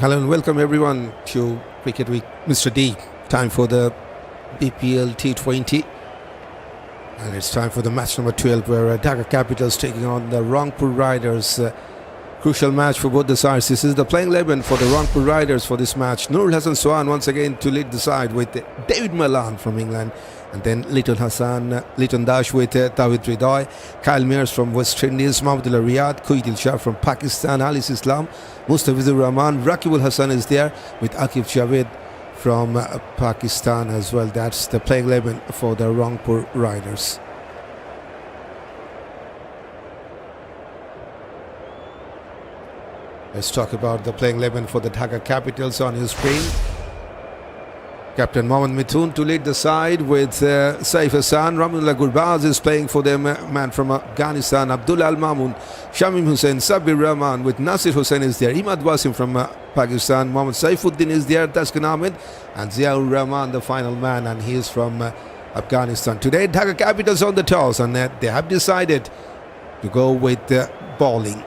Hello and welcome everyone to Cricket Week Mr. D. Time for the BPL T20. And it's time for the match number 12 where Dhaka Capitals taking on the Rangpur Riders. Crucial match for both the sides. This is the playing 11 for the Rangpur Riders for this match. Hassan once again to lead the side with David Malan from England. And then Litton Dash with Tawhid Ridai, Kyle Mears from West Indies, Mohammad Riyadh, Kuidil Shah from Pakistan, Halis Islam, Mustafizur Rahman, Rakibul Hassan is there with Akif Javed from Pakistan as well. That's the playing 11 for the Rangpur Riders. Let's talk about the playing 11 for the Dhaka Capitals on your screen. Captain Mohammad Mithun to lead the side with Saif, Hassan. Rahmanullah Gurbaz is playing for them, man from Afghanistan. Abdullah Mamun, Shamim Hussain, Sabbir Rahman with Nasir Hossain is there. Imad Wasim from Pakistan. Mohammad Saifuddin is there. Dasun Ahmed and Ziaur Rahman, the final man, and he is from Afghanistan. Today, Dhaka Capitals on the toss, and they have decided to go with bowling.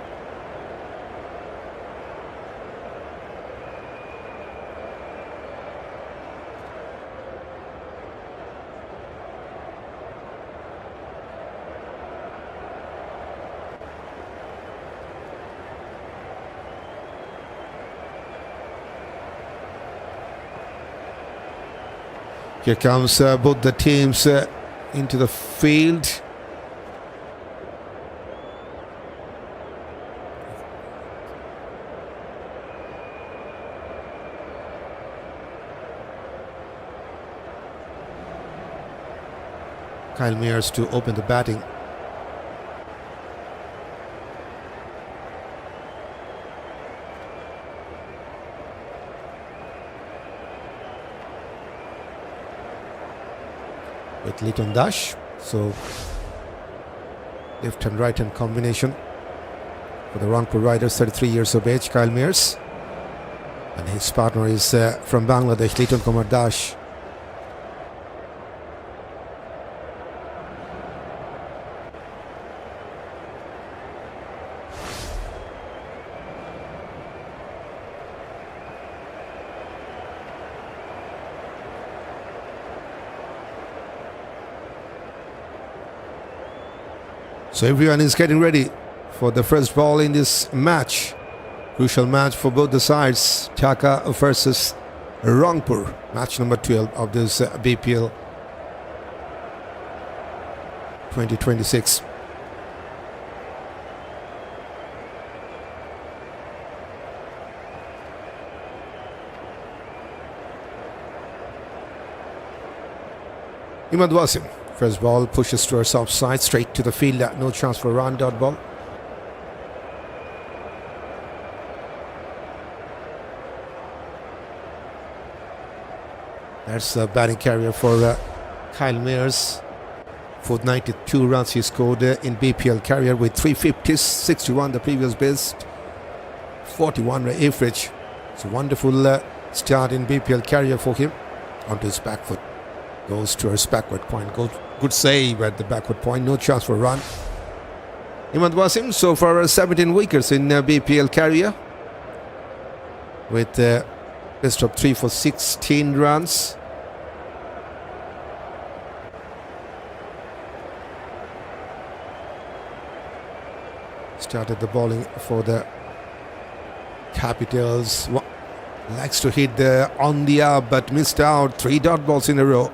Here comes both the teams into the field. Kyle Mears to open the batting. With Litton Dash, so left and right hand combination for the Rangpur Riders, 33 years of age, Kyle Mears, and his partner is from Bangladesh, Litton Kumar Dash. So everyone is getting ready for the first ball in this match. Crucial match for both the sides. Dhaka versus Rangpur. Match number 12 of this BPL 2026. Imad Wasim. First ball pushes towards offside, straight to the field. No chance for a run. Dot ball. That's the batting carrier for Kyle Mears. 492 runs he scored in BPL career with 350s, 61 the previous best, 41 average. It's a wonderful start in BPL career for him. Onto his back foot. Goes towards backward point. Good save at the backward point. No chance for a run. Imad Wasim so far 17 wickets in BPL career with best of 3 for 16 runs. Started the bowling for the Capitals. Likes to hit on the up but missed out. 3 dot balls in a row.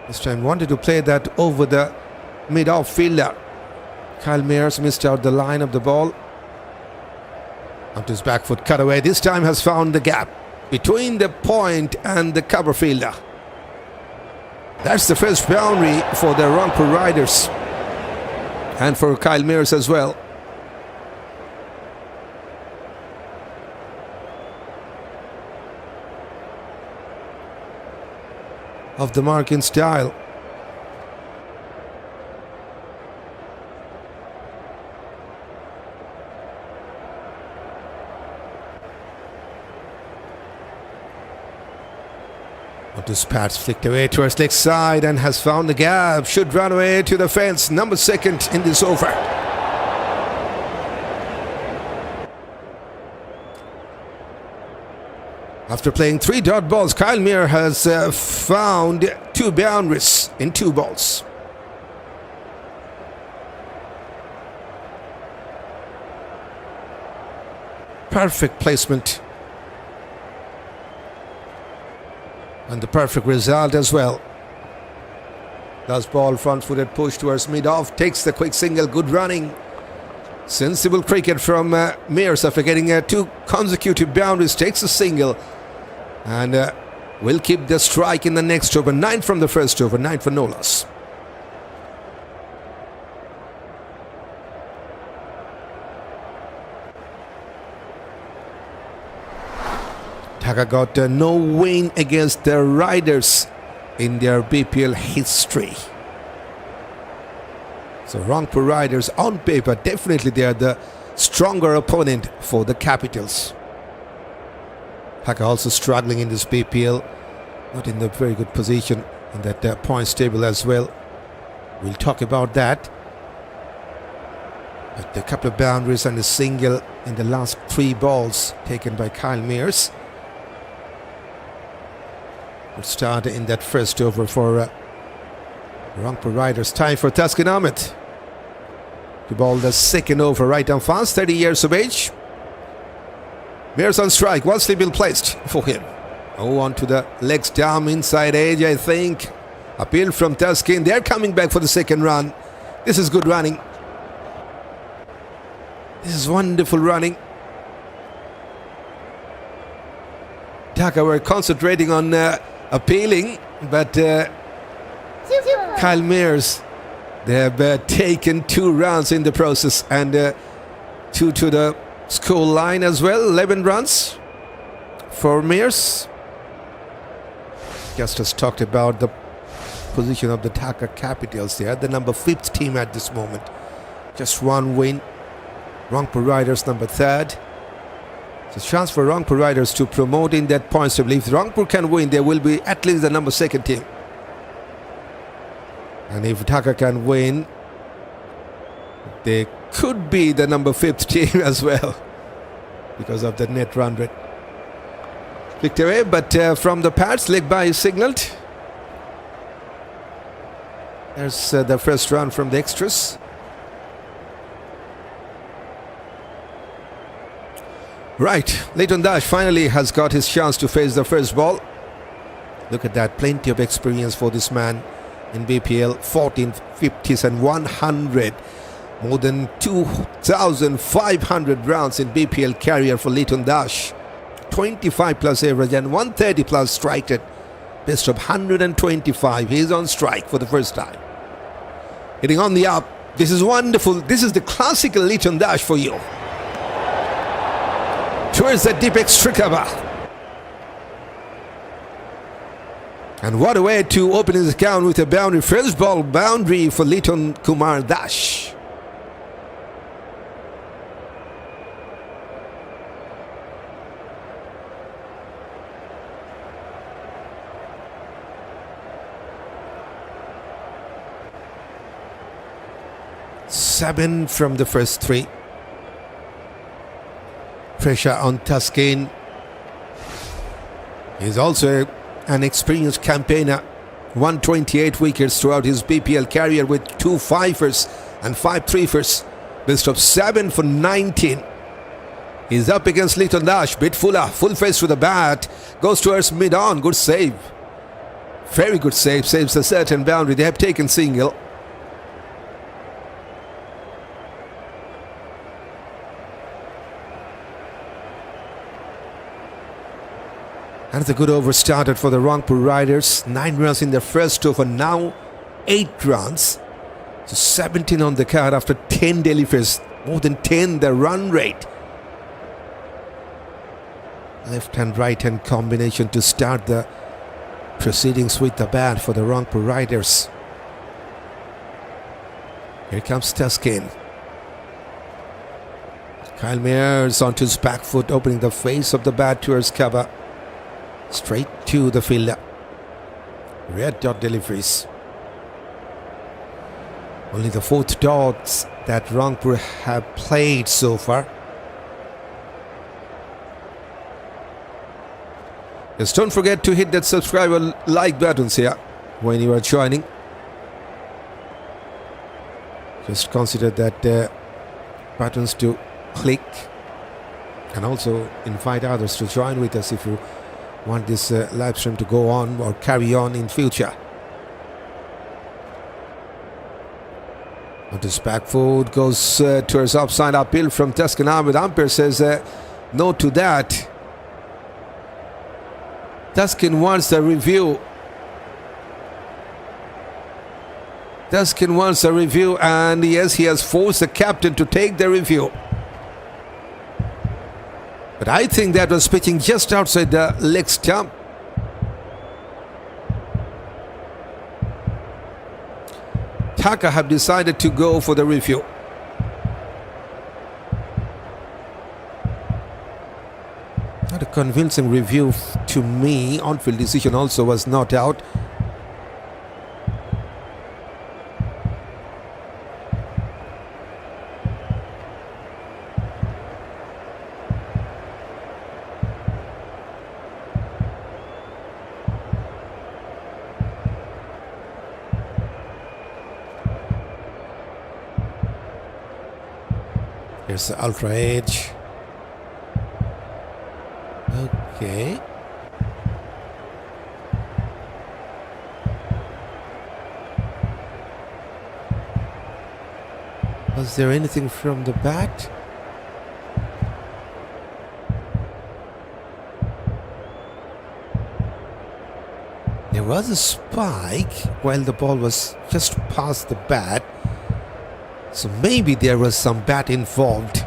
This time wanted to play that over the mid-off fielder. Kyle Mears missed out the line of the ball. Onto his back foot, cut away. This time has found the gap between the point and the cover fielder. That's the first boundary for the Rangpur Riders and for Kyle Mears as well. Of the mark in style. Onto Pats, flicked away towards leg side and has found the gap. Should run away to the fence. Number 2 in this over. After playing 3 dot balls, Kyle Mir has found 2 boundaries in 2 balls. Perfect placement. And the perfect result as well. Does ball front-footed push towards mid-off, takes the quick single, good running. Sensible cricket from Mears after getting 2 consecutive boundaries, takes a single. And will keep the strike in the next over. 9 from the first over, 9 for no loss. Dhaka got no win against the Riders in their BPL history. So Rangpur Riders on paper, definitely they are the stronger opponent for the Capitals. Dhaka also struggling in this BPL, not in the very good position in that points table as well. We'll talk about that. But a couple of boundaries and a single in the last 3 balls taken by Kyle Mears. Good start in that first over for Rangpur Riders. Time for Taskin Ahmed to bowl the second over right on fast, 30 years of age. Mears on strike, one slip placed for him. Oh, on to the legs down inside edge, I think. Appeal from Taskin. They're coming back for the second run. This is good running. This is wonderful running. Dhaka were concentrating on appealing, but Kyle Mears, they have taken 2 runs in the process and 2 to the score line as well. 11 runs for Mears. Just as talked about the position of the Dhaka Capitals. They are the number 5th team at this moment. Just 1 win. Rangpur Riders number 3rd. It's a chance for Rangpur Riders to promote in that points table. If Rangpur can win, they will be at least the number 2nd team. And if Dhaka can win, they could be the number 5th team as well because of the net run rate. Flicked away, but from the pads, leg by is signalled. There's the first run from the extras. Right, Leighton Dash finally has got his chance to face the first ball. Look at that, plenty of experience for this man in BPL. 14 50s and 100. More than 2,500 rounds in BPL career for Leighton Dash. 25 plus average and 130 plus strike rate. Best of 125. He is on strike for the first time. Hitting on the up. This is wonderful. This is the classical Leighton Dash for you. Towards the deep extra cover. And what a way to open his account with a boundary. First ball boundary for Leighton Kumar Dash. Seven from the first 3. Pressure on Taskin. He's also an experienced campaigner. 128 wickets throughout his BPL career with 2 fifers and 5 threefers. Best of 7 for 19. He's up against Leighton Dash. Bit fuller, full face with the bat. Goes towards mid-on. Good save. Very good save. Saves a certain boundary. They have taken single. And it's a good over started for the Rangpur Riders. 9 runs in their first over, now 8 runs. So 17 on the card after 10 deliveries. More than 10 the run rate. Left hand right hand combination to start the proceedings with the bat for the Rangpur Riders. Here comes Taskin. Kyle Mears onto his back foot, opening the face of the bat towards cover. Straight to the fielder. Red dot deliveries. Only the 4th dots that Rangpur have played so far. Just don't forget to hit that subscribe or like buttons here when you are joining. Just consider that buttons to click, and also invite others to join with us if you want this live stream to go on or carry on in future. On this back foot goes towards upside uphill from Tuscan Ahmed. Umpire says no to that. Tuscan wants a review. Tuscan wants a review, and yes, he has forced the captain to take the review. But I think that was pitching just outside the leg stump. Dhaka have decided to go for the review. Not a convincing review to me. On-field decision also was not out. Here's the ultra edge. Okay. Was there anything from the bat? There was a spike while the ball was just past the bat. So maybe there was some bat involved.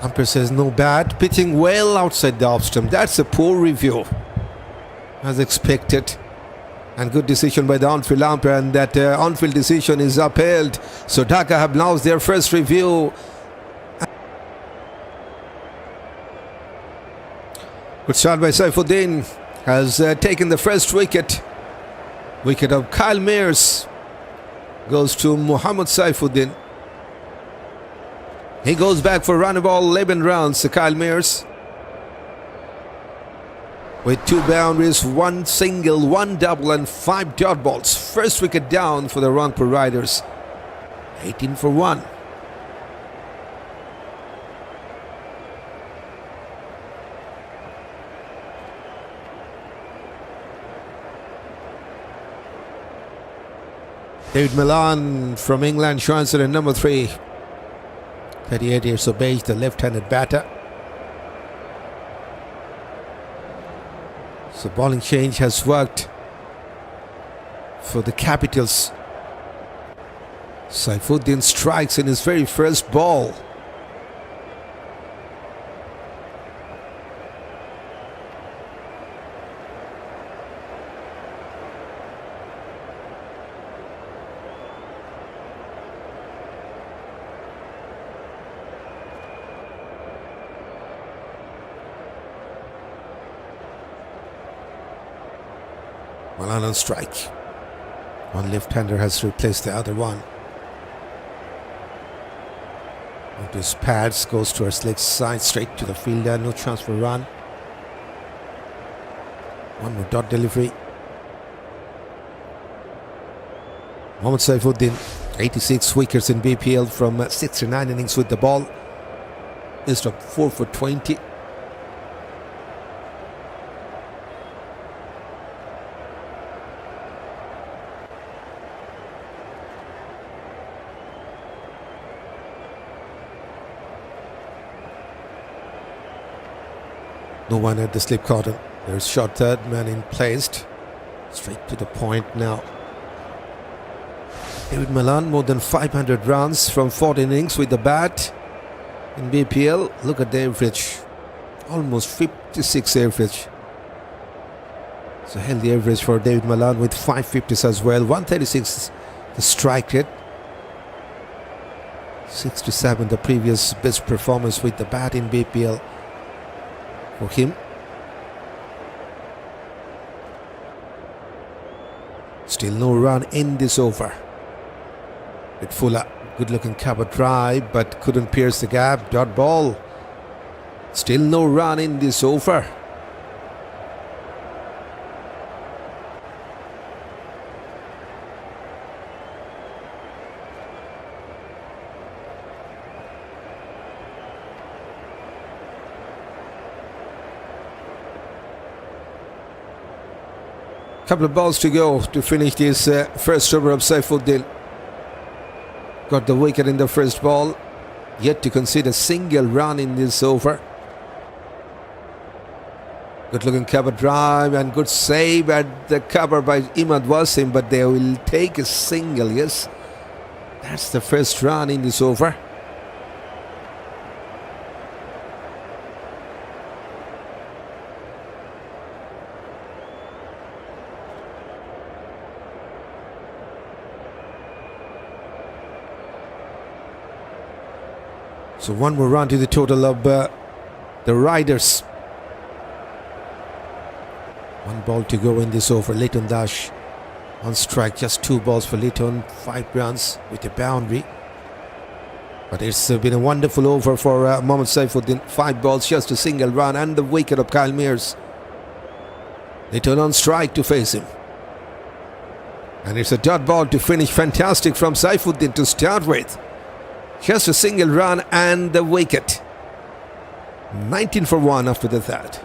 Umpire says no bat. Pitching well outside the off stump. That's a poor review, as expected. And good decision by the on-field umpire, and that on-field decision is upheld. So Dhaka have lost their first review. Good start by Saifuddin. Has taken the first wicket. Wicket of Kyle Mears goes to Mohammad Saifuddin. He goes back for run of all 11 rounds. Kyle Mears with 2 boundaries, 1 single, 1 double and 5 dot balls. First wicket down for the Rangpur Riders. 18 for 1. David Milan from England joins it in number 3. 38 years of age, the left-handed batter. So bowling change has worked for the Capitals. Saifuddin strikes in his very first ball. Milan on strike. One left-hander has replaced the other one. Onto his pads, goes towards leg side, straight to the fielder. No chance for run. One more dot delivery. Mohammad Saifuddin, 86 wickets in BPL from 69 innings with the ball. He struck 4 for 20. No one at the slip cordon. There's shot third man in placed. Straight to the point now. David Milan, more than 500 runs from 14 innings with the bat in BPL. Look at the average. Almost 56 average. It's a healthy average for David Milan with 550s as well. 136 the strike rate. 67 the previous best performance with the bat in BPL for him. Still no run in this over. With Ullah, good looking cover drive but couldn't pierce the gap. Dot ball. Still no run in this over. Couple of balls to go to finish this first over of Saifuddin. Got the wicket in the first ball. Yet to concede a single run in this over. Good looking cover drive and good save at the cover by Imad Wasim, but they will take a single, yes. That's the first run in this over. So one more run to the total of the Riders. One ball to go in this over. Leighton Dash on strike. Just 2 balls for Leighton. 5 runs with a boundary. But it's been a wonderful over for Mohammad Saifuddin. 5 balls, just a single run and the wicket of Kyle Mears. Leighton on strike to face him. And it's a dot ball to finish. Fantastic from Saifuddin to start with. Just a single run and the wicket. 19 for 1 after the third.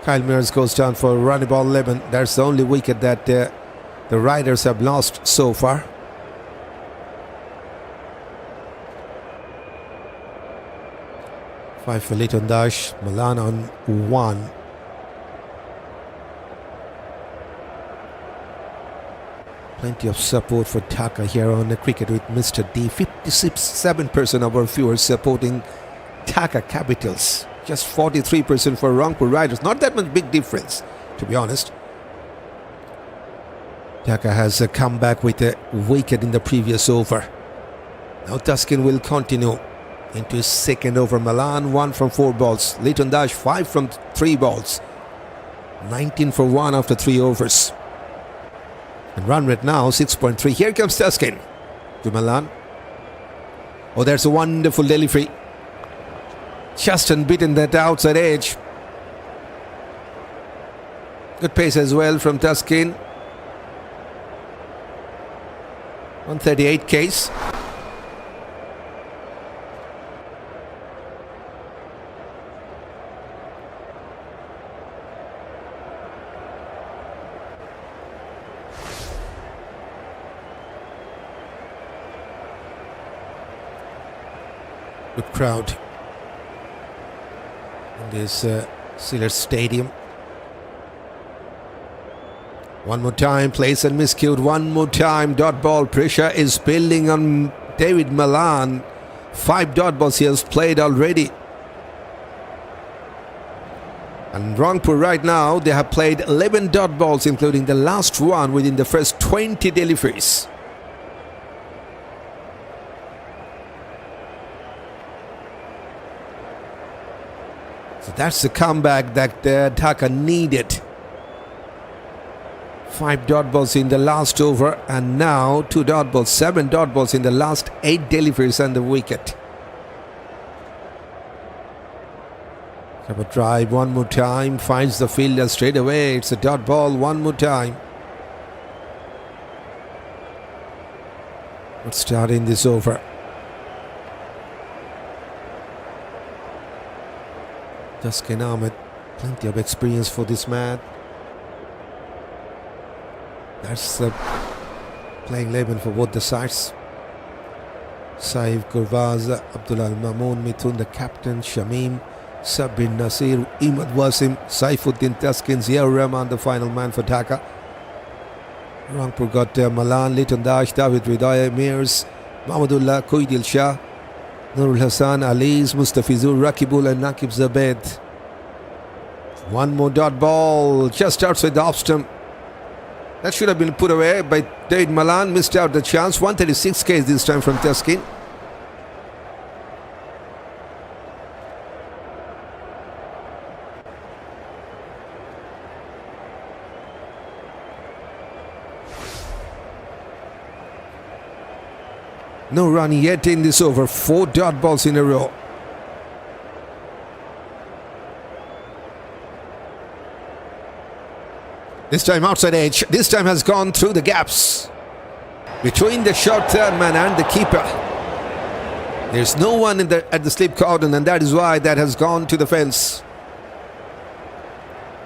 Kyle Mears goes down for running ball 11. That's the only wicket that the Riders have lost so far. Five for Leighton Dash, Malan on 1. Plenty of support for Dhaka here on the cricket with Mr. D. 57% of our viewers supporting Dhaka Capitals. Just 43% for Rangpur Riders. Not that much big difference, to be honest. Dhaka has come back with a wicket in the previous over. Now Tuscan will continue into his second over. Malan 1 from 4 balls. Leighton Dash 5 from 3 balls. 19 for 1 after 3 overs. And run rate now 6.3. Here comes Tuscan to Malan. Oh, there's a wonderful delivery. Just unbeaten that outside edge. Good pace as well from Tuscan. 138 case. Good crowd in this Steelers Stadium. One more time, place and miscued. One more time, dot ball. Pressure is building on David Malan. 5 dot balls he has played already. And Rangpur right now, they have played 11 dot balls, including the last one within the first 20 deliveries. So that's the comeback that Dhaka needed. 5 dot balls in the last over, and now 2 dot balls, 7 dot balls in the last 8 deliveries and the wicket. Have a drive one more time, finds the fielder straight away. It's a dot ball one more time. Let's start in this over. Tuscan Ahmed, plenty of experience for this man. That's the playing 11 for both the sides. Saif, Gurbaz, Abdullah, Mamun, Mithun, the captain, Shamim, Sabbir, Nasir, Imad, Wasim, Saifuddin, Tuscan, Rahman, the final man for Dhaka. Rangpur got Malan, Leighton Dash, David Ridaya, Mears, Ullah, Koidil Shah, Nurul Hassan, Hales, Mustafizur, Rakibul and Nakib Zubaid. One more dot ball just outside the off stump. That should have been put away by David Malan. Missed out the chance. 136 Ks this time from Tuscan. No run yet in this over. 4 dot balls in a row. This time outside edge. This time has gone through the gaps between the short third man and the keeper. There's no one at the slip cordon, and that is why that has gone to the fence.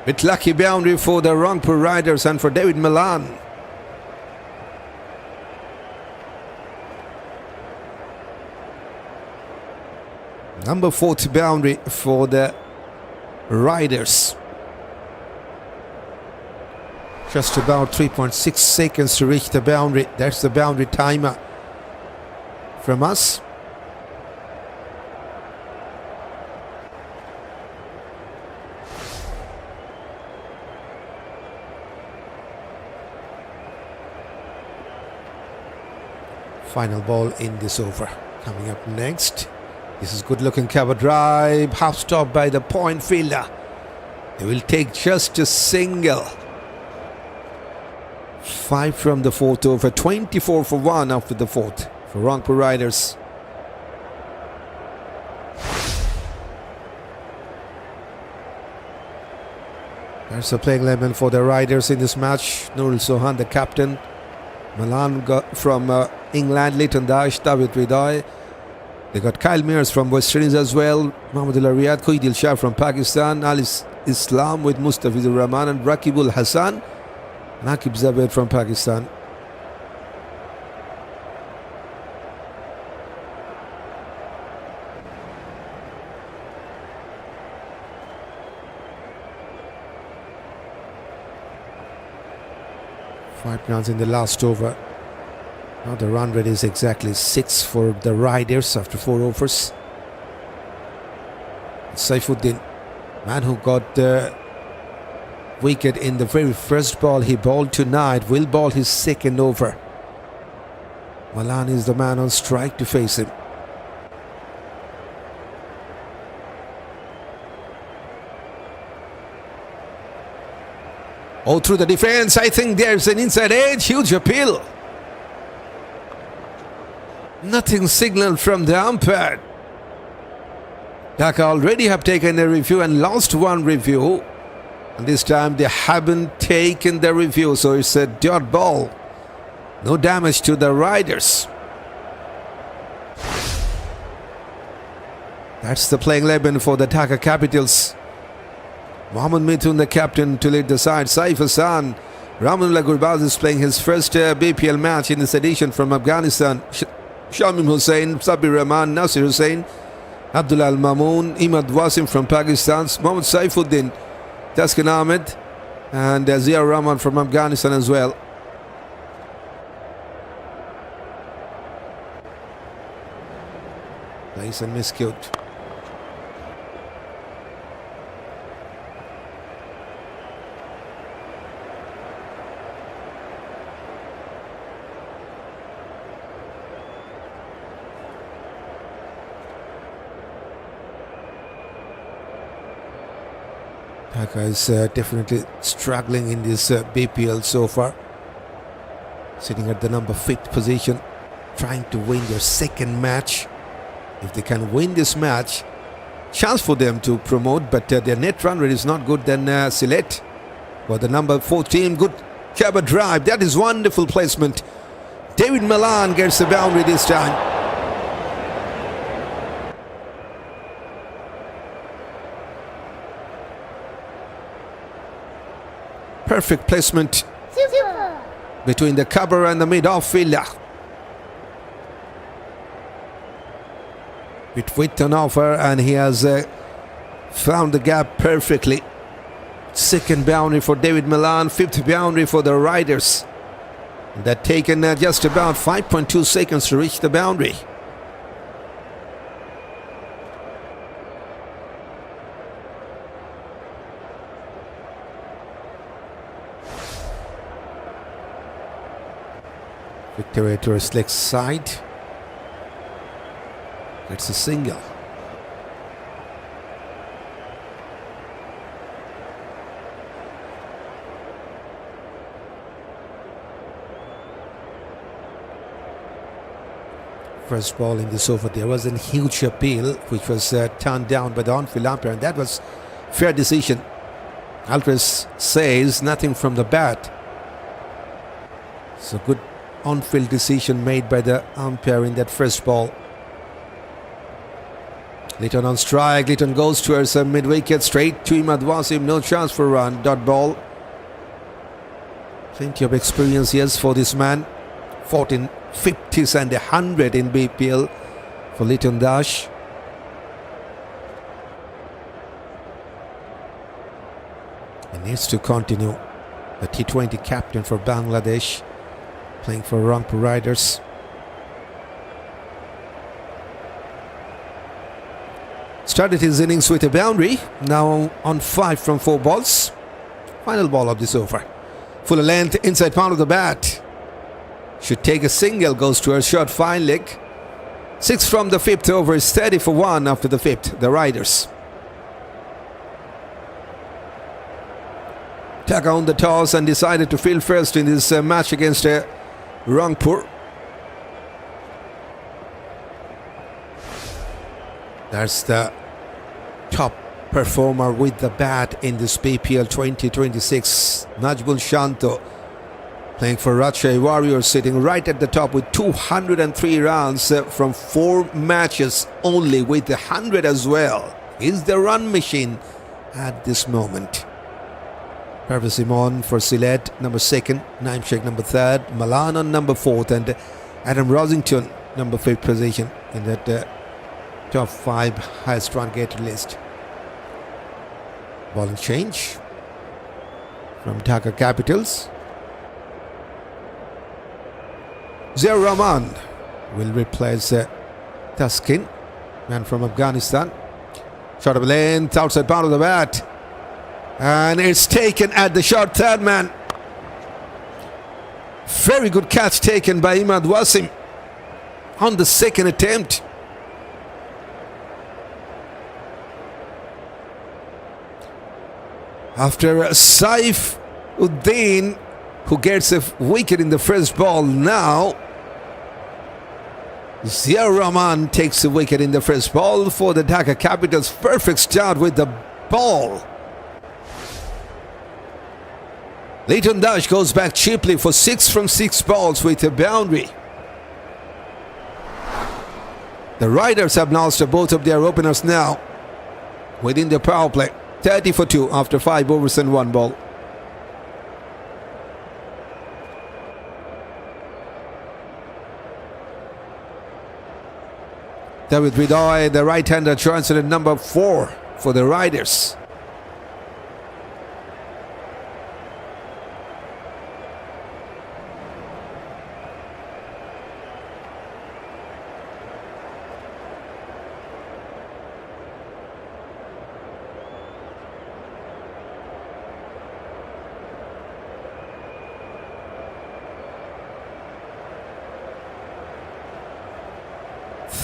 With lucky boundary for the Rangpur Riders and for David Malan. Number 4th boundary for the Riders. Just about 3.6 seconds to reach the boundary. That's the boundary timer from us. Final ball in this over. Coming up next. This is good looking cover drive. Half stop by the point fielder. They will take just a single. 5 from the 4th over. 24 for 1 after the 4th for Rangpur Riders. There's a playing 11 for the Riders in this match. Nurul Sohan, the captain. Malan got from England, Leighton Dash, David Ridai. They got Kyle Mears from West Indies as well. Mohammad Riyad, Kuidil Shah from Pakistan. Alice Islam with Mustafizur Rahman and Rakibul Hassan. Nakib Zubaid from Pakistan. Five runs in the last over. Now the run rate is exactly 6 for the Riders after 4 overs. Saifuddin, man who got the wicket in the very first ball he bowled tonight, will bowl his 2nd over. Malan is the man on strike to face him. Oh, through the defense. I think there's an inside edge. Huge appeal. Nothing signaled from the umpire. Dhaka already have taken a review and lost one review. And this time they haven't taken the review. So it's a dot ball. No damage to the Riders. That's the playing 11 for the Dhaka Capitals. Mohammad Mithun, the captain, to lead the side. Saif, Hassan. Rahmanullah Gurbaz is playing his first BPL match in this edition from Afghanistan. Shamim Hossain, Sabbir Rahman, Nasir Hossain, Abdullah Mamun, Imad Wasim from Pakistan, Mohammad Saifuddin, Dasun Ahmed, and Zia Rahman from Afghanistan as well. Nice and miscued. Dhaka is definitely struggling in this BPL so far. Sitting at the number 5th position, trying to win their 2nd match. If they can win this match, chance for them to promote, but their net run rate is not good. Then select for the number 4 team. Good cover drive. That is wonderful placement. David Malan gets the boundary this time. Perfect placement between the cover and the mid-off fielder. With width on offer, and he has found the gap perfectly. 2nd boundary for David Malan, 5th boundary for the Riders. That taken just about 5.2 seconds to reach the boundary. Victoria to his leg side. It's a single. First ball in this over, there was a huge appeal which was turned down by the on-field umpire, and that was fair decision. Alvarez says nothing from the bat. So good on-field decision made by the umpire in that first ball. Litton on strike. Litton goes towards a mid-wicket, straight to Imad. Wasim, no chance for a run. Dot ball. Plenty of experience, yes, for this man. 14 50s and 100 in BPL for Litton Dash. He needs to continue. The T20 captain for Bangladesh, playing for Rangpur Riders. Started his innings with a boundary, now on 5 from 4 balls. Final ball of this over. Full length, inside part of the bat. Should take a single, goes to a short fine leg. 6 from the 5th over, is 30 for 1 after the 5th, the Riders. Dhaka on the toss and decided to field first in this match against Rangpur. That's the top performer with the bat in this BPL 2026. Najmul Shanto, playing for Rajshahi Warriors, sitting right at the top with 203 runs from 4 matches only, with 100 as well. He's the run machine at this moment. Pervez Imad for Sylhet, number 2nd. Naim Sheikh, number 3rd. Malan on number 4th. And Adam Rosington, number 5th position in that top 5 highest run getter list. Ball and change from Dhaka Capitals. Ziaur Rahman will replace Taskin, man from Afghanistan. Shot of length, outside part of the bat. And it's taken at the short third man. Very good catch taken by Imad Wasim on the 2nd attempt. After Saifuddin, who gets a wicket in the first ball, now Ziaur Rahman takes a wicket in the first ball for the Dhaka Capitals. Perfect start with the ball. Litton Dash goes back cheaply for 6 from 6 balls with a boundary. The Riders have lost both of their openers now within the power play. 30 for 2 after 5 overs and 1 ball. David Mridha, the right-hander, joins at number 4 for the Riders.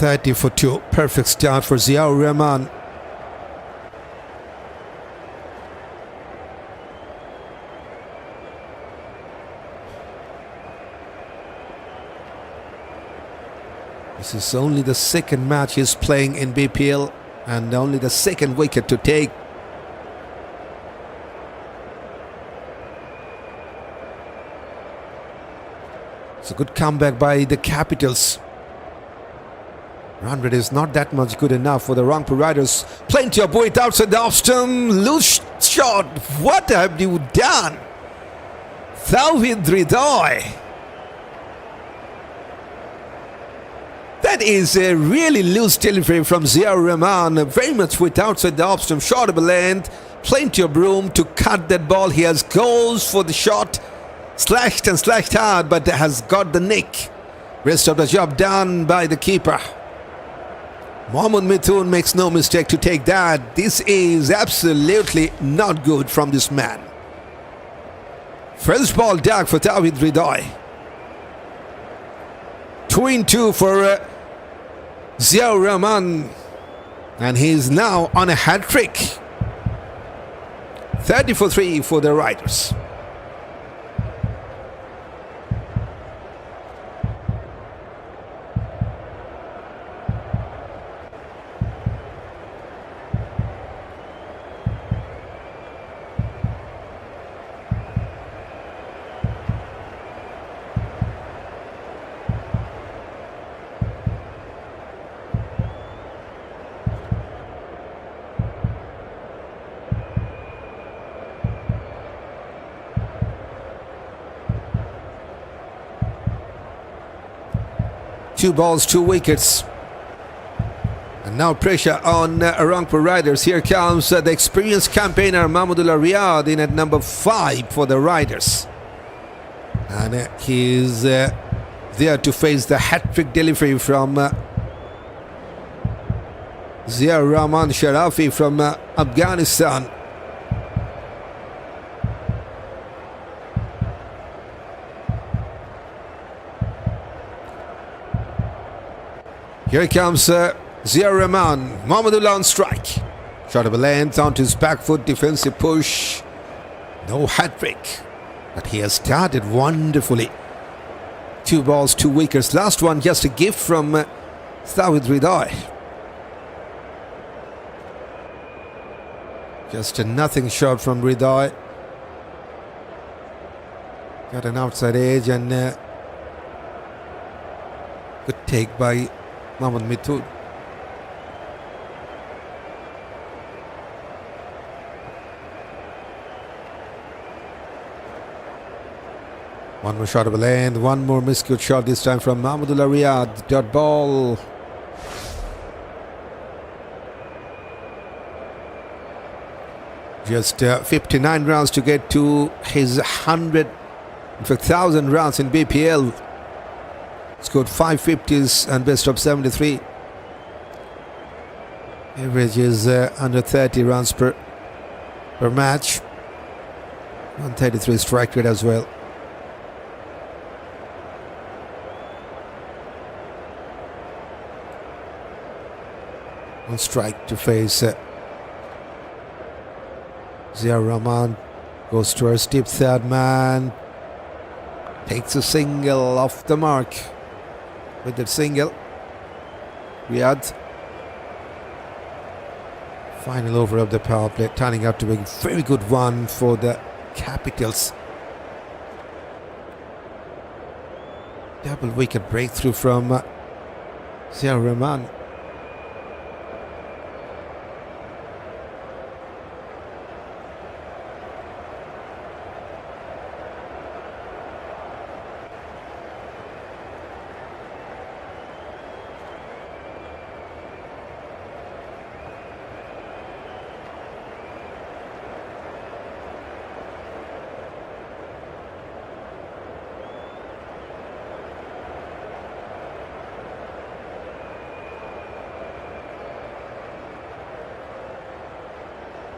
.30 for 2. Perfect start for Ziaur Rahman. This is only the 2nd match he's playing in BPL and only the 2nd wicket to take. It's a good comeback by the Capitals. Run rate is not that much good enough for the Rangpur Riders. Plenty of weight outside the off stump. Loose shot. What have you done? Tawhid Ridai. That is a really loose delivery from Ziaur Rahman. Very much weight outside the off stump. Shot of a length. Plenty of room to cut that ball. He has goes for the shot. Slashed and slashed hard, but has got the nick. Rest of the job done by the keeper. Mohammad Mithun makes no mistake to take that. This is absolutely not good from this man. First ball dark for Tawhid Ridai. 2-2 for Ziaur Rahman. And he's now on a hat-trick. 30 for 3 for the Riders. 2 balls, 2 wickets. And now pressure on Rangpur Riders. Here comes the experienced campaigner Mahmudullah in at number 5 for the Riders. And he is there to face the hat-trick delivery from Zia Rahman Sharafi from Afghanistan. Here comes Zia Rahman. Mohammad on strike. Shot of a length onto his back foot. Defensive push. No hat-trick. But he has started wonderfully. 2 balls, 2 wickets. Last one just a gift from Mridha. Just a nothing shot from Mridha. Got an outside edge and good take by Mohammad Mithun. One more shot of a length, one more miscute shot this time from Mahmudullah. Dot ball. Just 59 runs to get to his 100, in fact 1,000 runs in BPL. Scored 550s and best of 73. Average is under 30 runs per match. 133 strike rate as well. On strike to face Zia Rahman. Goes towards deep third man. Takes a single off the mark. With that single, Riyadh. Final over of the power play, turning out to be a very good one for the Capitals. Double wicket breakthrough from Zia Rahman.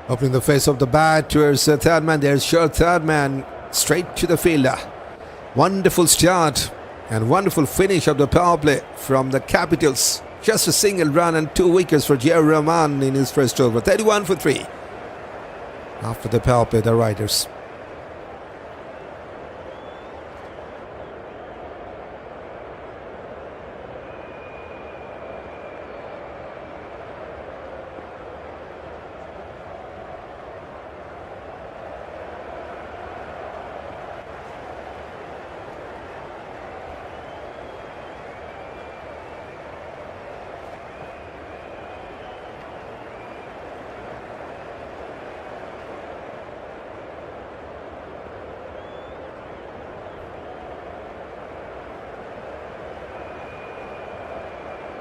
Opening the face of the bat towards the third man. There's short third man straight to the fielder. Wonderful start and wonderful finish of the power play from the Capitals. Just a single run and 2 wickets for Zia Rahman in his first over. 31 for 3. After the power play, the Riders.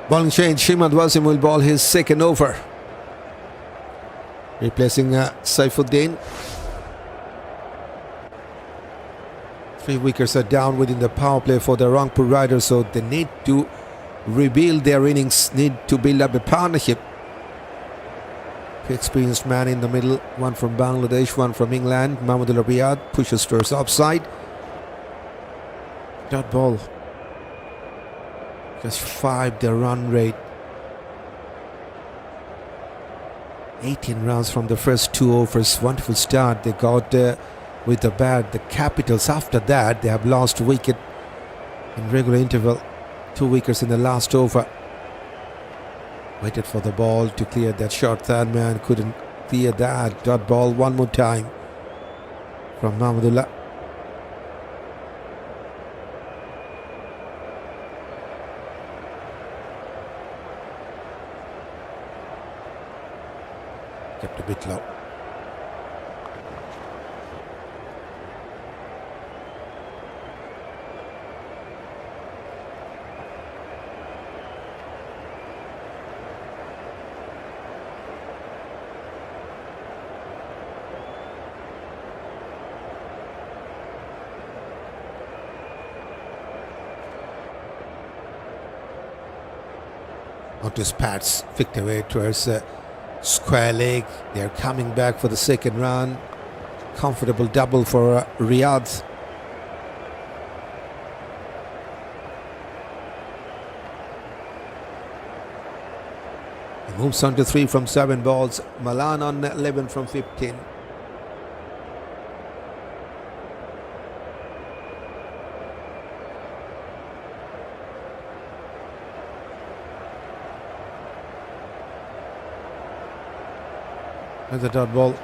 Bowling change, Imad Wasim will bowl his second over. Replacing Saifuddin. 3 wickets are down within the power play for the Rangpur Riders, so they need to rebuild their innings, need to build up a partnership. Experienced man in the middle, one from Bangladesh, one from England. Mahmudullah pushes towards offside. Dot ball. Just 5 the run rate. 18 runs from the first 2 overs. Wonderful start they got with the bat. The Capitals after that they have lost wicket in regular interval. 2 wickets in the last over. Waited for the ball to clear that short. Third man couldn't clear that. Dot ball one more time from Mahmudullah. Kept a bit low. onto his pads, flicked away towards square leg. They're coming back for the second run. Comfortable double for Riyadh. He moves on to 3 from 7 balls. Malan on 11 from 15. Another dot ball.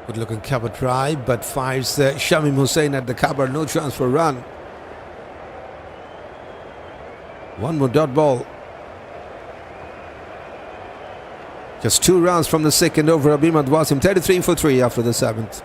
Good looking cover try, but fires Shamim Hossain at the cover. No chance for a run. One more dot ball. Just 2 runs from the second over of Imad Wasim. 33 for 3 after the 7th.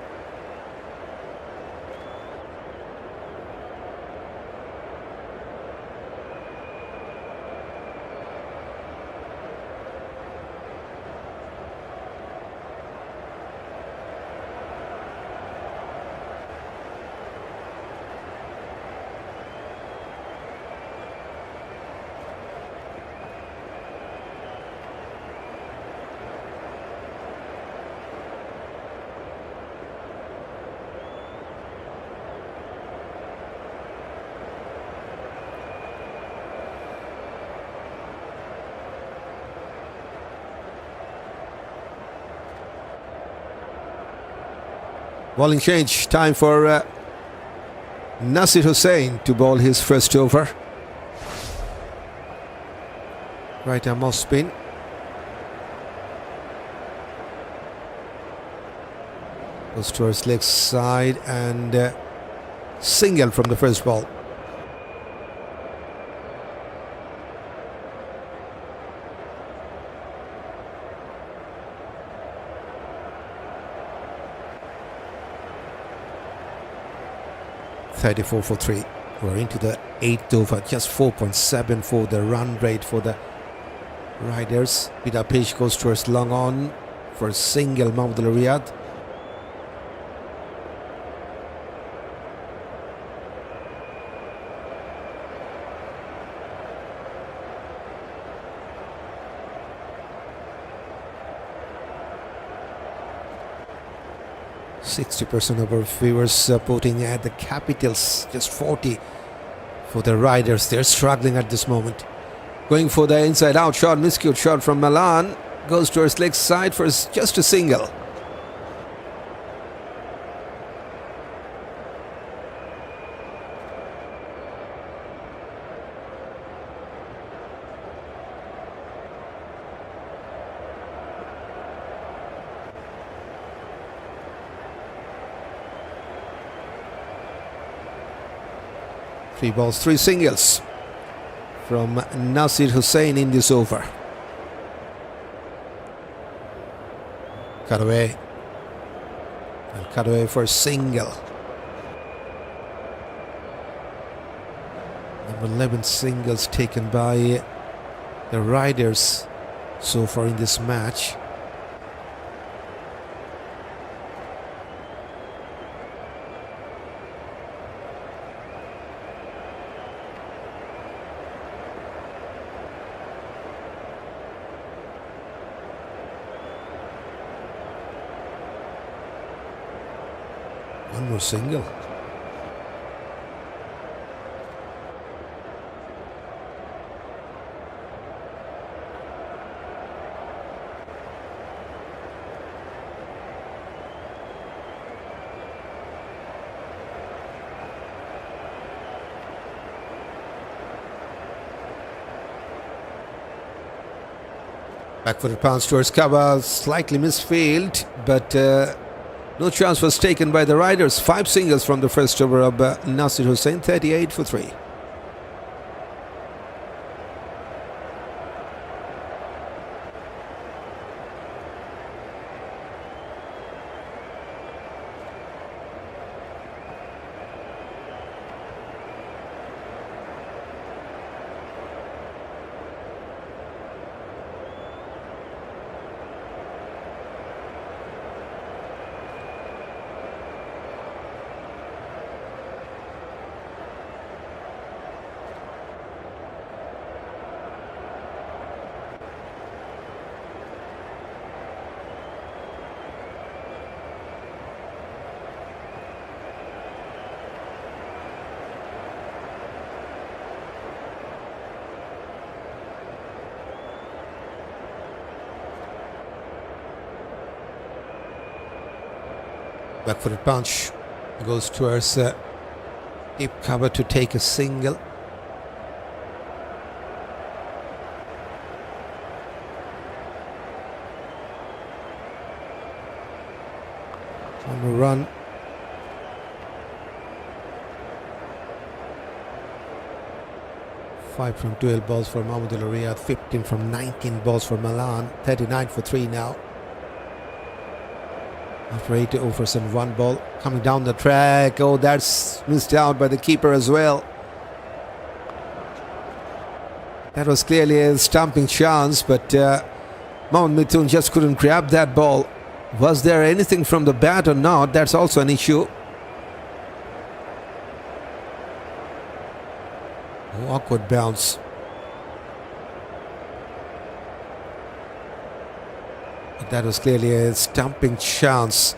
Bowling change, time for Nasir Hossain to bowl his first over. Right arm off spin. Goes towards leg side and single from the first ball. .34 for 3. We're into the 8th over. Just 4.7 for the run rate for the Riders. Vida Page goes towards long on for a single. Mohammad Riyadh. .60% of our viewers supporting at the Capitals. Just 40 for the Riders. They're struggling at this moment. Going for the inside out shot. Miscute shot from Malan. Goes towards leg side for just a single. Three balls, 3 singles from Nasir Hossain in this over. Cut away. And cut away for a single. Number 11 singles taken by the Riders so far in this match. One more single. Back for the pounce towards cover, slightly misfield, but no chance was taken by the Riders. 5 singles from the first over of Nasir Hossain. 38 for 3. Back-footed punch. Goes towards deep cover to take a single. On the run. Five from 12 balls for Rahmanullah, 15 from 19 balls for Milan, 39 for 3 now. After 8 overs and 1 ball, coming down the track. Oh, that's missed out by the keeper as well. That was clearly a stumping chance, but Mithun just couldn't grab that ball. Was there anything from the bat or not? That's also an issue. Awkward bounce. But that was clearly a stumping chance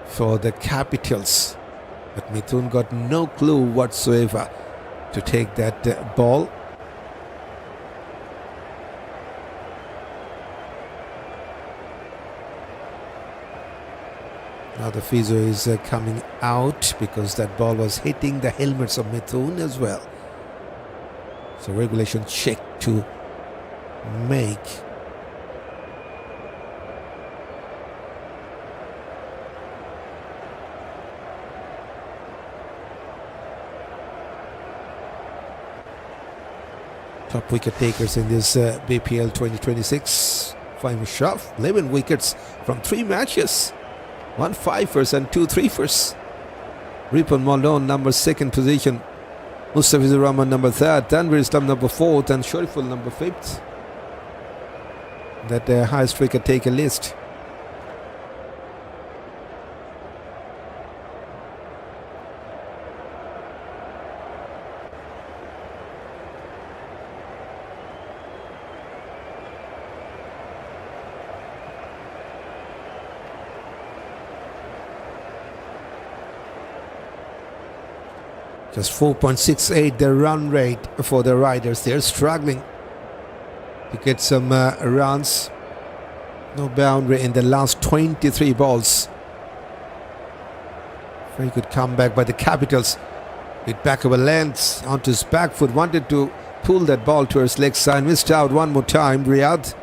for the Capitals. But Mithun got no clue whatsoever to take that ball. Now the physio is coming out because that ball was hitting the helmets of Mithun as well. So regulation check to make. Top wicket takers in this BPL 2026. Fahim Shaf, 11 wickets from 3 matches. 1 fifers and 2 threefers. Ripon Malone, number 2nd position. Mustafizur Rahman, number 3rd. Tanvir Islam, number 4th. And Shariful, number 5th. That highest wicket taker list. Just 4.68 the run rate for the Riders. They're struggling to get some runs. No boundary in the last 23 balls. Very good comeback by the Capitals. With back over length onto his back foot. Wanted to pull that ball towards leg side. Missed out one more time. Riyadh.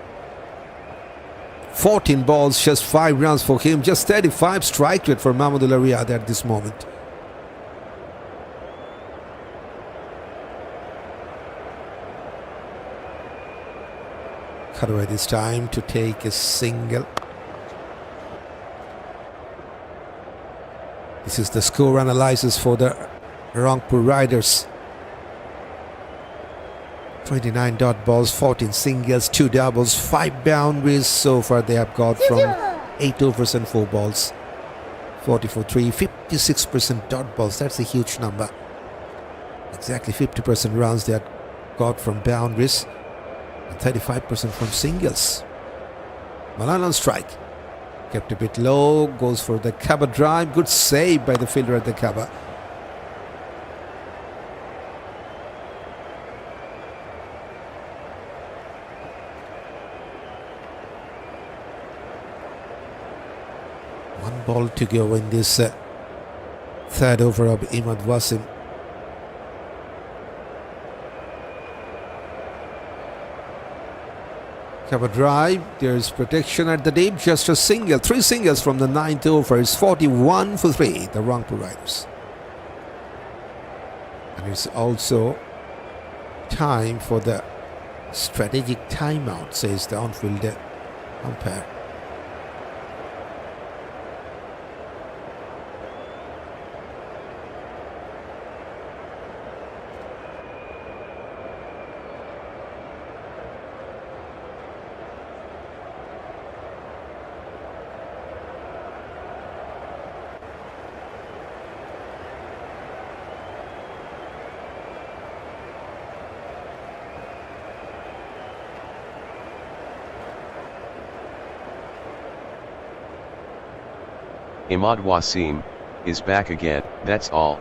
14 balls, just 5 runs for him. Just 35 strike rate for Mahmudullah Riyadh at this moment. Cut away this time to take a single. This is the score analysis for the Rangpur Riders. 29 dot balls, 14 singles, 2 doubles, 5 boundaries. So far they have got from 8 overs and 4 balls. 40 for 3, 56% dot balls. That's a huge number. Exactly 50% runs they have got from boundaries. And 35% from singles. Malan on strike. Kept a bit low. Goes for the cover drive. Good save by the fielder at the cover. One ball to go in this 3rd over of Imad Wasim. Cover drive, there's protection at the deep, just a single, 3 singles from the 9th over. It's 41 for 3, the Rangpur Riders. And it's also time for the strategic timeout, says the on-field umpire. Imad Wasim is back again, that's all.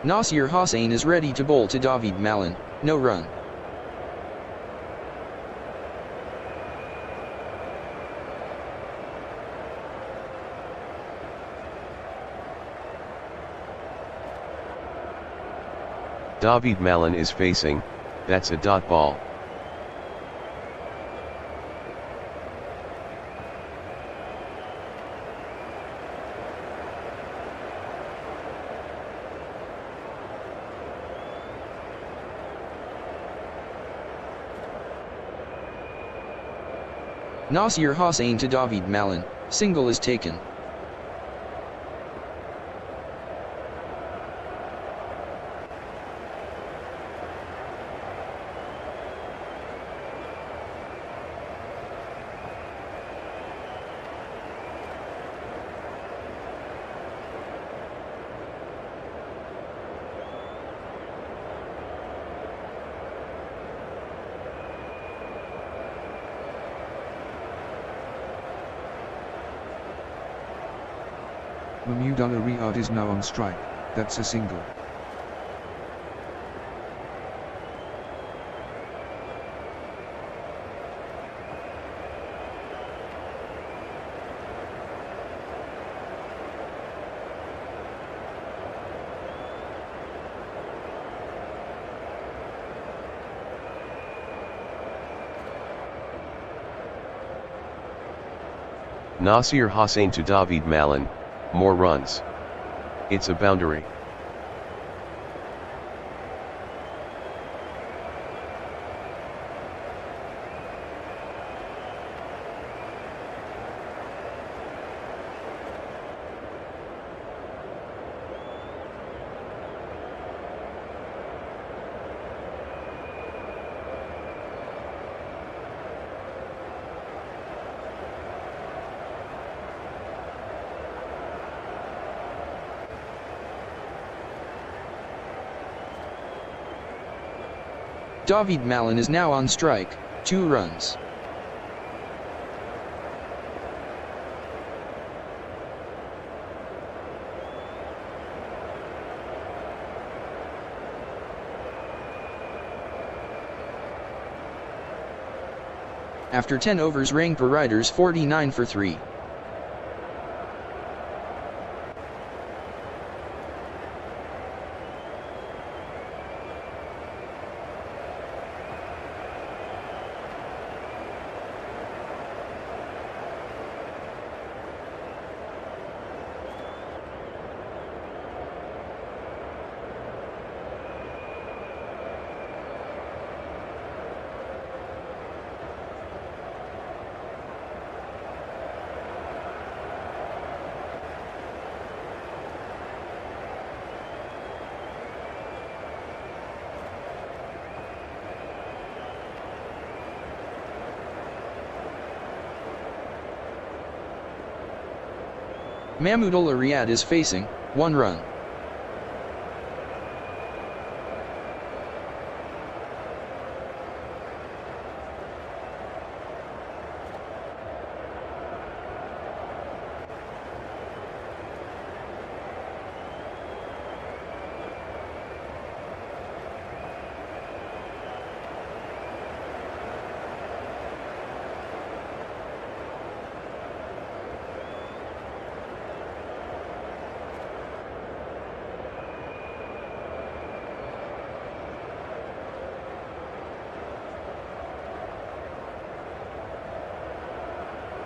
Nasir Hossain is ready to bowl to David Malan, no run. David Malan is facing, that's a dot ball. Nasir Hossain to David Malan, single is taken. Mahmudullah is now on strike, that's a single. Nasir Hossain to David Malan, more runs. It's a boundary. David Malan is now on strike, 2 runs. After 10 overs, Rangpur Riders 49 for 3. Mahmudullah is facing, 1 run.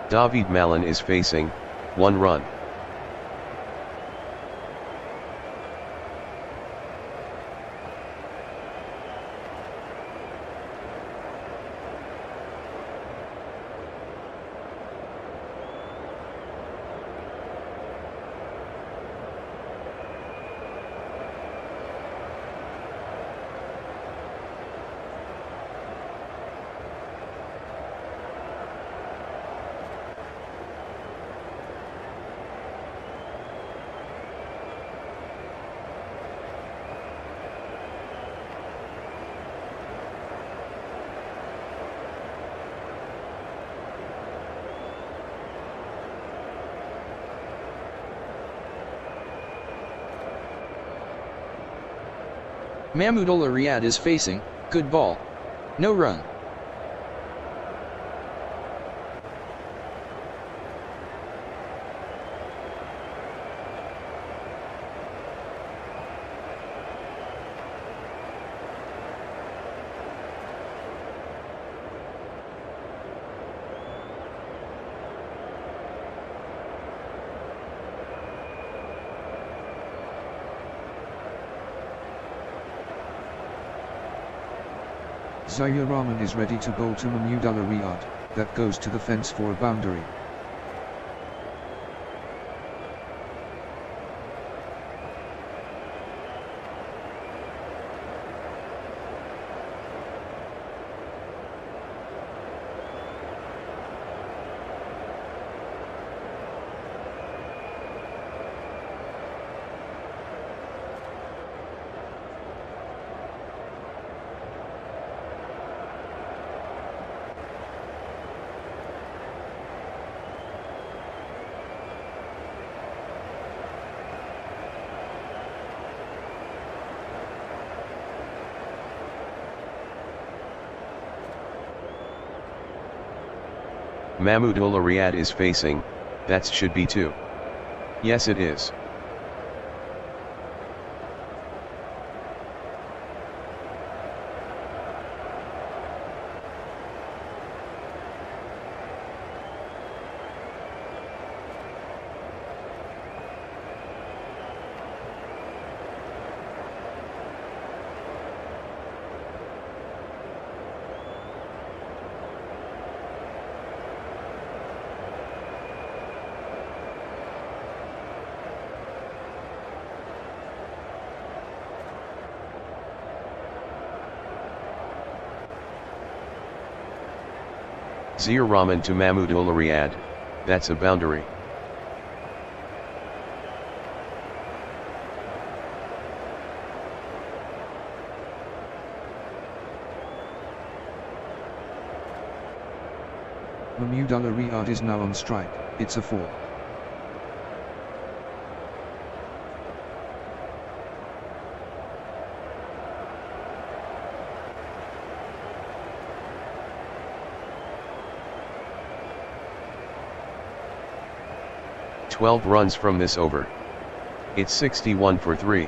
David Malan is facing, 1 run. Mahmudullah Riyad is facing, good ball. No run. Rahman is ready to bowl to Mahmudullah Riyad, that goes to the fence for a boundary. Mahmudullah Riyad is facing, that should be 2. Yes it is. Rahman to Mahmudullah Riyad, that's a boundary. Mahmudullah Riyad is now on strike, it's a 4. "12 runs from this over. It's 61 for 3.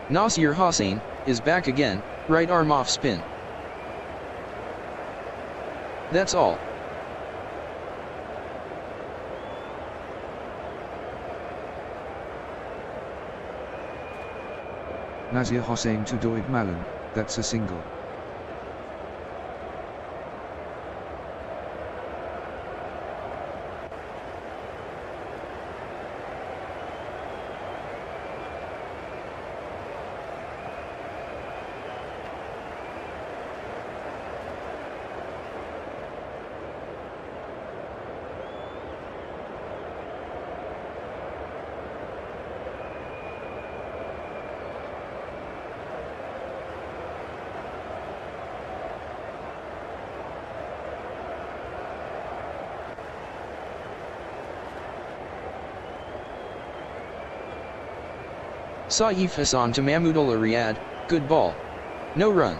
Nasir Hossain is back again, right arm off spin. That's all. Nasir Hossain to Doig Malan, that's a single. Saif Hassan to Mahmudullah Riyad, good ball. No run.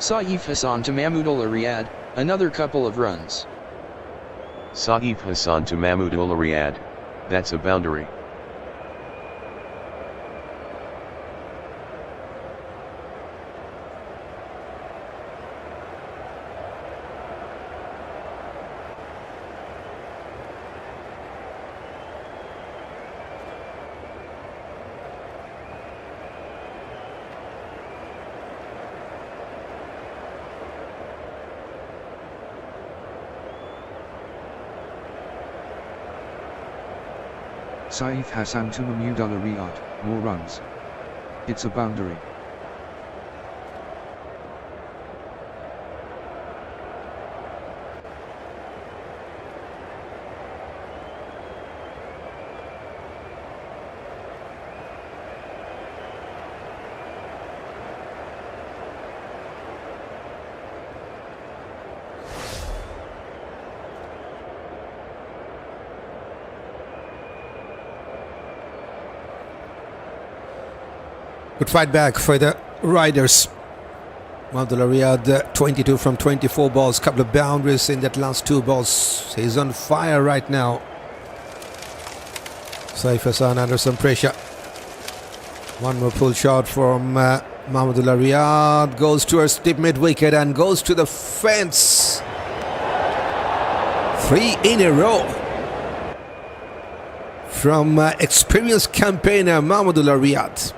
Saif Hassan to Mahmudullah Riyad, another couple of runs. Saif Hassan to Mahmudullah Riyad, that's a boundary. Saif Hassan to Mahmudullah Riyad, more runs. It's a boundary. Good fight back for the Riders. Abdullah Riyad, 22 from 24 balls, couple of boundaries in that last 2 balls. He's on fire right now. Saif Hassan under some pressure. One more pull shot from Abdullah Riyad. Goes towards deep mid-wicket and goes to the fence. 3 in a row from experienced campaigner Abdullah Riyad.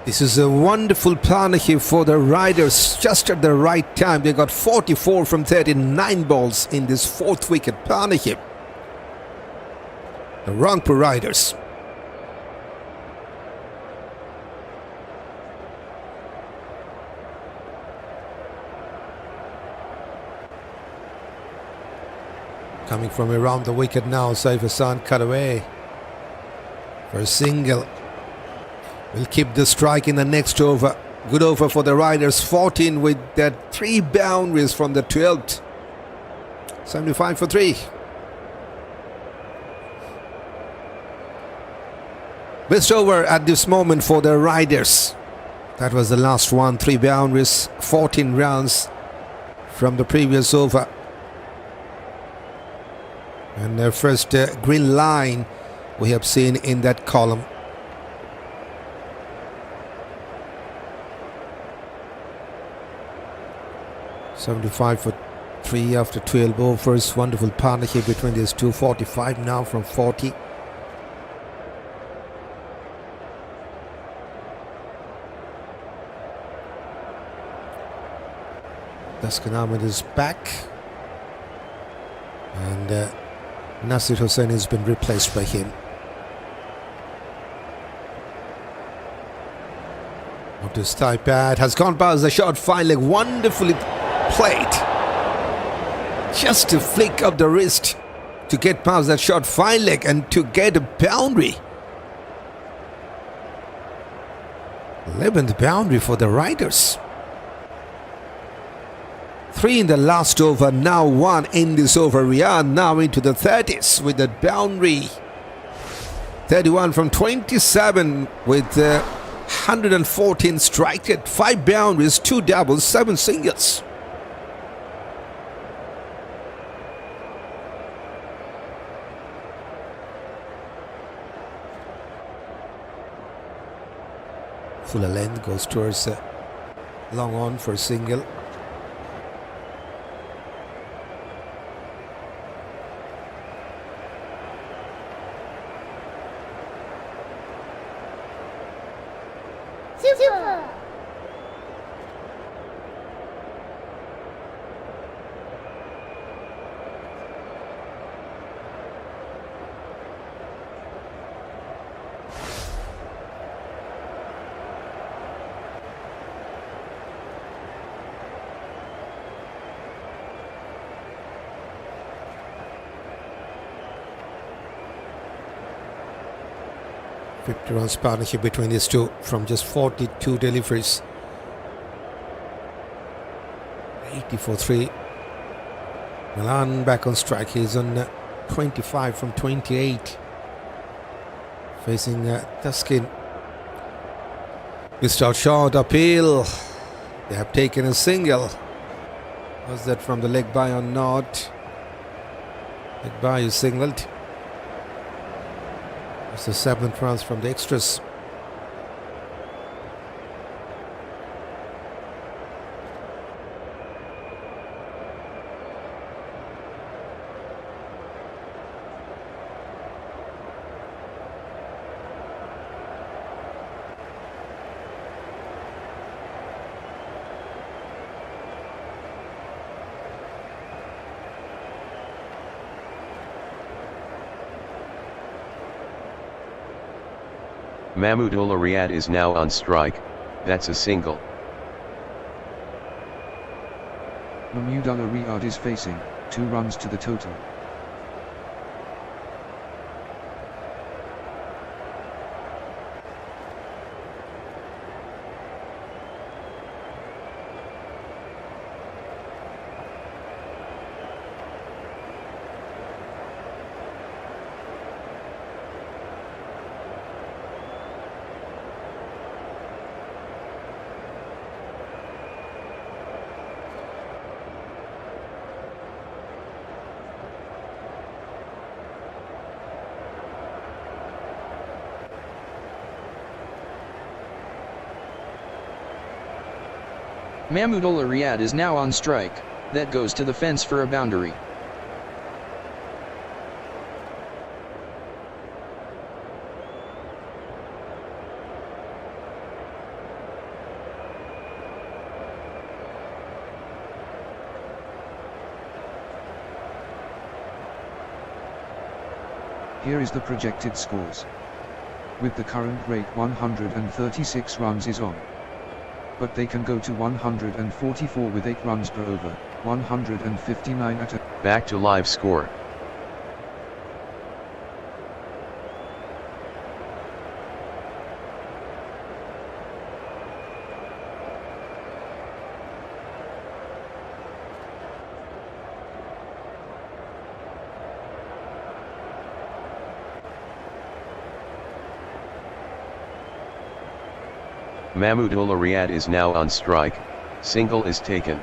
This is a wonderful partnership for the Riders, just at the right time. They got 44 from 39 balls in this 4th wicket partnership. The Rangpur Riders. Coming from around the wicket now, Saif Hassan cut away for a single. Will keep the strike in the next over. Good over for the Riders. 14 with that 3 boundaries from the 12th. 75 for 3. Best over at this moment for the Riders. That was the last one. 3 boundaries, 14 runs from the previous over. And the first green line we have seen in that column. $75 for 3 after 12 overs. Wonderful partnership between these two. 45 now from 40. Ahmed is back, and Nasir Hossain has been replaced by him. Up to thigh pad, has gone past the short fine leg, wonderfully played. Just to flick up the wrist to get past that short fine leg and to get a boundary. 11th boundary for the Riders. 3 in the last over, now 1 in this over. Riyad now into the 30s with that boundary. 31 from 27 with 114 strike at 5 boundaries, 2 doubles, 7 singles. Fuller length goes towards long on for a single. Runs partnership between these two from just 42 deliveries. 80 for 3. Milan back on strike. He's on 25 from 28. Facing Tuskin. Missed out shot uphill. They have taken a single. Was that from the leg by or not? Leg by is singled. It's the 7th runs from the extras. Mahmudullah Riyad is now on strike, that's a single. Mahmudullah Riyad is facing, 2 runs to the total. Mahmudullah Riyad is now on strike, that goes to the fence for a boundary. Here is the projected scores. With the current rate 136 runs is on. But they can go to 144 with 8 runs per over, 159 at a... Back to live score. Mahmudullah Riyad is now on strike, single is taken.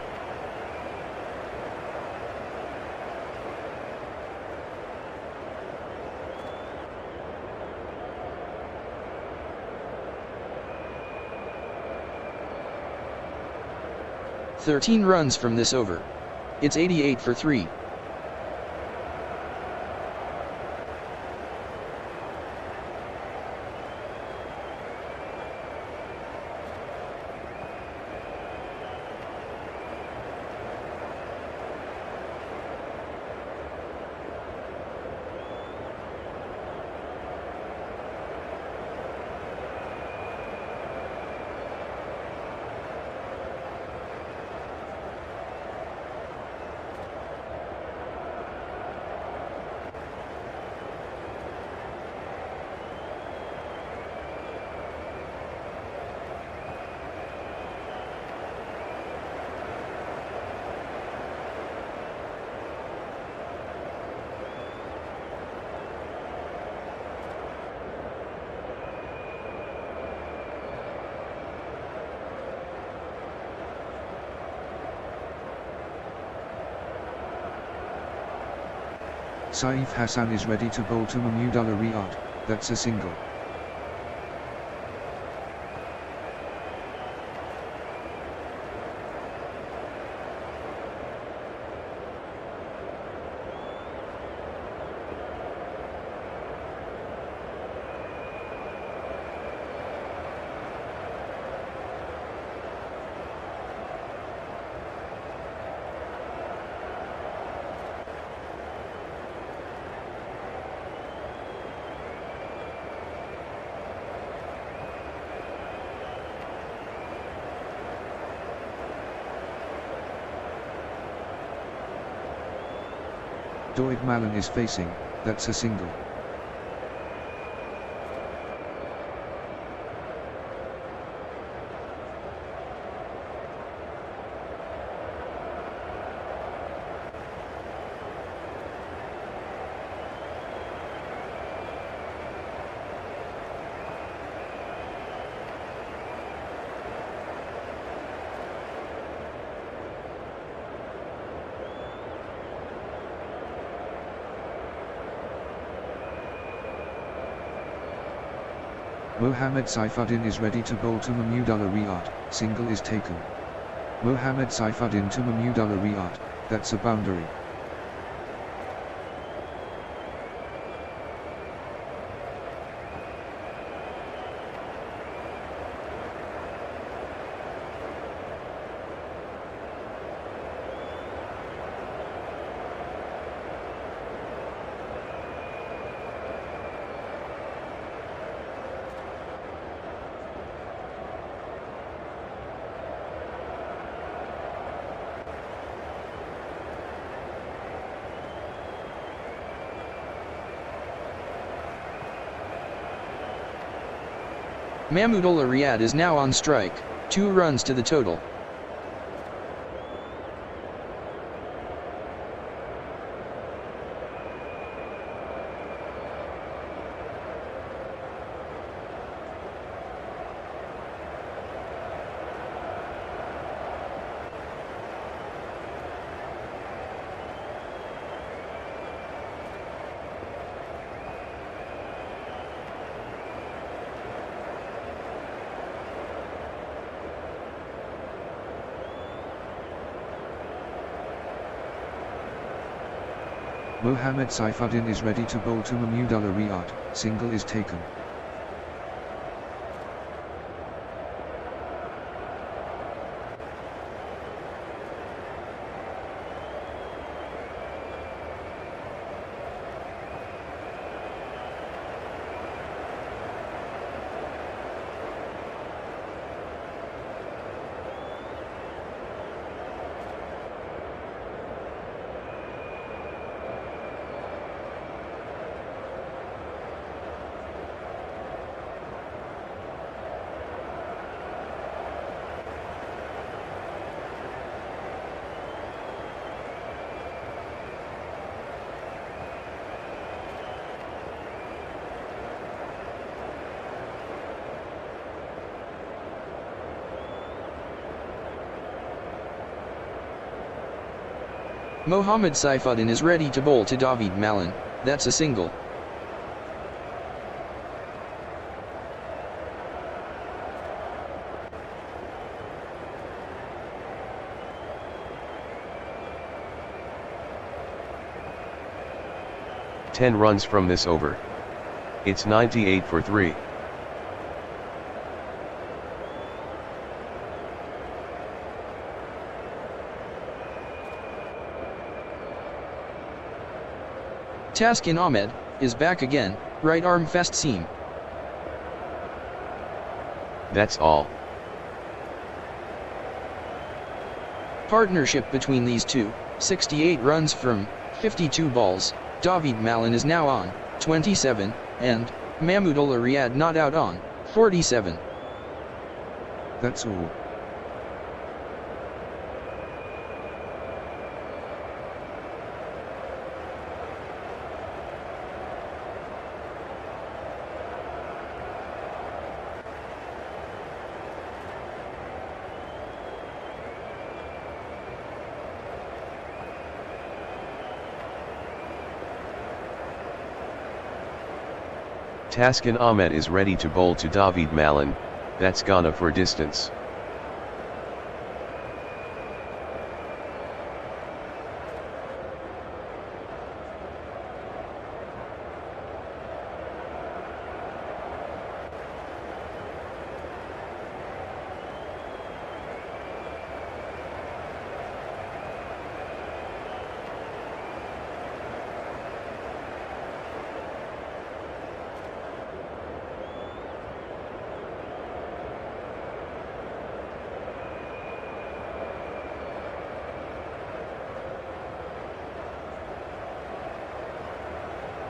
"13 runs from this over. It's 88 for 3. Saif Hassan is ready to bowl to Mahmudullah Riyad, that's a single. Doig Malin is facing, that's a single. Mohammad Saifuddin is ready to bowl to Mahmudullah Riyad, single is taken. Mohammad Saifuddin to Mahmudullah Riyad, that's a boundary. Mahmudullah Riyad is now on strike, 2 runs to the total. Mohammad Saifuddin is ready to bowl to Mahmudullah Riyad, single is taken. Mohammad Saifuddin is ready to bowl to David Malan, that's a single. Ten runs from this over. It's 98 for 3. Taskin Ahmed is back again, right arm fast seam. That's all. Partnership between these two, 68 runs from 52 balls. David Malan is now on 27, and Mahmudullah Riyad not out on 47. That's all. Taskin Ahmed is ready to bowl to David Malan, that's Ghana for distance.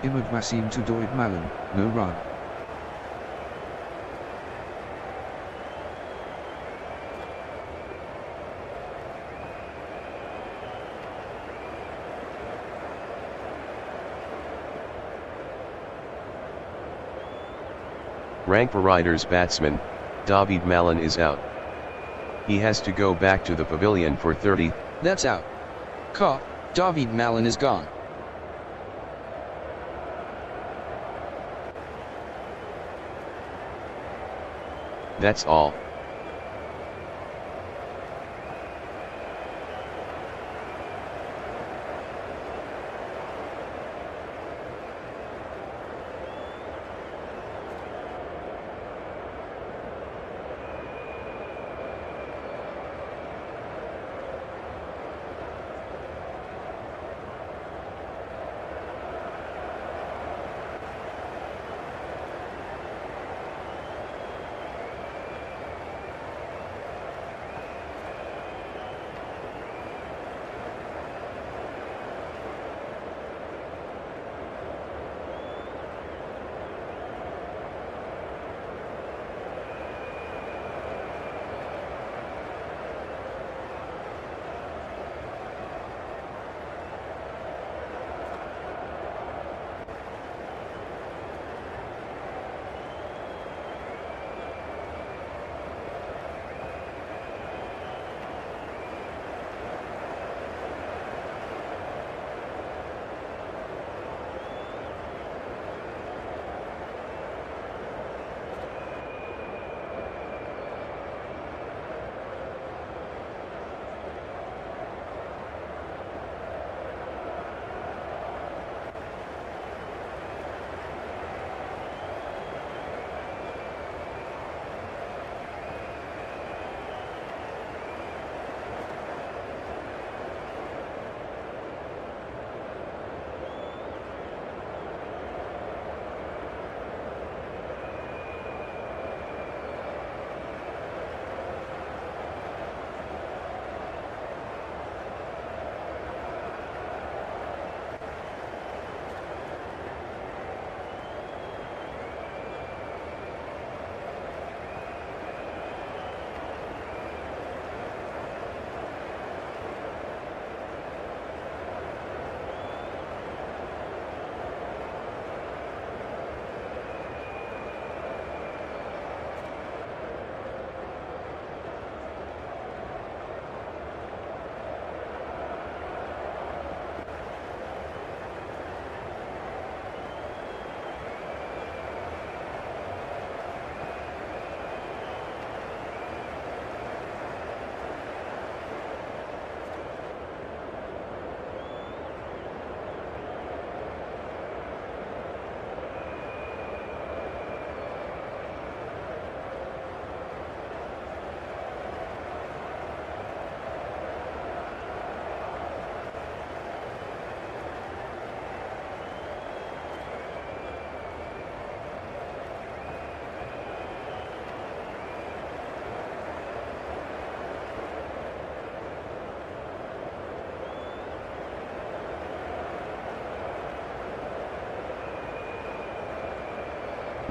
Imad Wasim to David Malan, no run. Rangpur Riders batsman, David Malan is out. He has to go back to the pavilion for 30. That's out. David Malan is gone. That's all.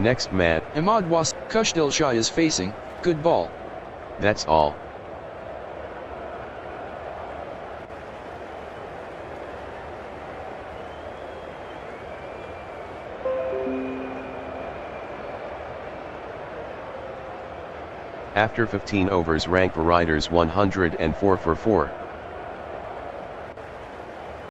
Next man, Imad Wasim. Kushdil Shah is facing. Good ball. that's all. After 15 overs, Rangpur Riders 104 for 4.